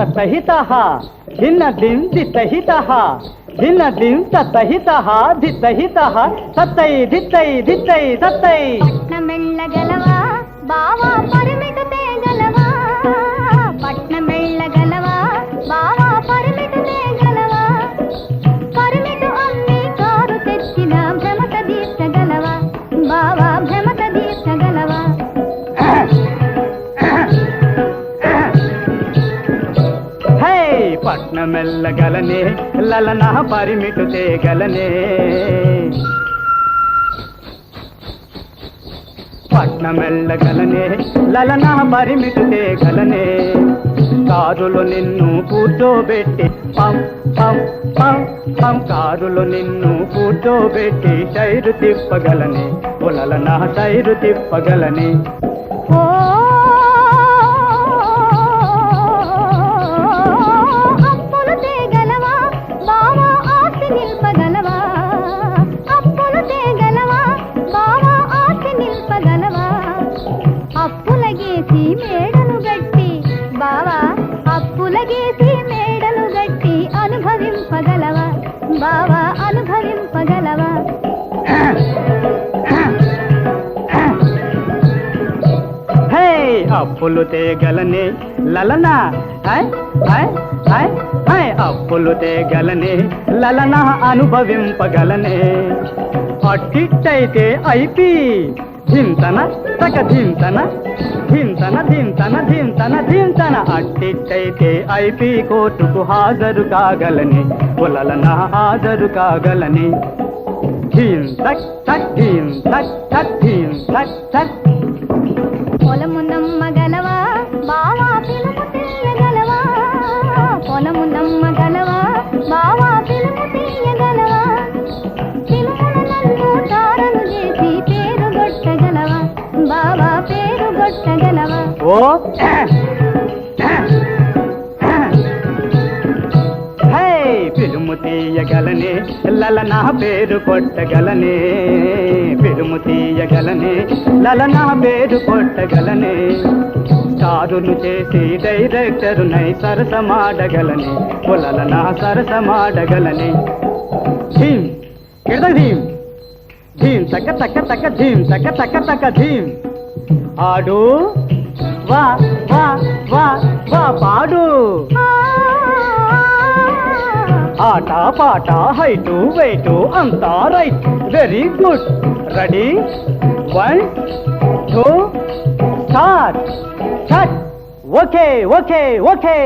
తతహితః ధిన్న దిం దితహితః ధిన్న దిం తతహితః దితహితః తత్తై దిత్తై దిత్తై తత్తై. పట్నమెళ్ళగలవా బావా పరిమిటు తేగలవా, పట్నమెళ్ళగలవా బావా పరిమిటు తేగలవా, పరిమిటు అన్ని కారు తెచ్చిన భ్రమత తీర్చగలవా బావా భ్రమత తీర్చగలవా. హే పట్నమెల్లగలనే లలన పరిమిటు తేగలనే, పట్నమెల్లగలనే లలన పరిమిటు తేగలనే. కారులో నిన్ను కూర్చోబెట్టి పం పం పం పం, కారులో నిన్ను కూర్చోబెట్టి టైరు తిప్పగలనే, లలన టైరు తిప్పగలనే. ఓ అప్పులు తేగలవా బావా ఆస్తి నిల్పగలవా, అప్పులు తేగలవా బావా ఆస్తి నిల్పగలవా, అప్పులగేసి మేడలు గట్టి బావా అప్పులగేసి మేడలు గట్టి అనుభవింపగలవా బావా అనుభవింపగలవా. హే అప్పులు తేగలనే లలన హై హై హై హై, అప్పులు తేగలనే లలన అనుభవింపగలనే. అట్టిట్టయితే ఐపి ధింతన తక ధింతన ధింతన ధింతన ధింతన ధింతన, అట్టిట్టయితే ఐపి కోర్టుకు హాజరు కాగలనే, లలన హాజరు కాగలనే. ధీం తక్ తక్ ధీం తక్ తక్ ధీం తక్ తక్. పొలము నమ్మగలవా బావా పిలుపు తీయగలవా, పొలము నమ్మగలవా బావా పిలుపు తీయగలవా, పిలుపును నన్ను తారను చేసి పేరు గొట్టగలవా బావా పేరు గొట్టగలవా. ఓ హే పిలుము తీయగలనే లలన పేరు కొట్టగలనే, పిలుము తీయగలనే లలన పేరు కొట్టగలనే. స్టారును చేసి డైరెక్టరునై సరసమాడగలనే, లలన సరసమాడగలనే. ధీం కిడద ధీం ధీం తక్క తక్క తక్క ధీం తక్క తక్క తక్క ధీం. ఆడు వా వా వా వా పాడు, ఆట పాట హైటు వెయిటు అంతా right, very good. Ready 1 2 start. Okay okay okay.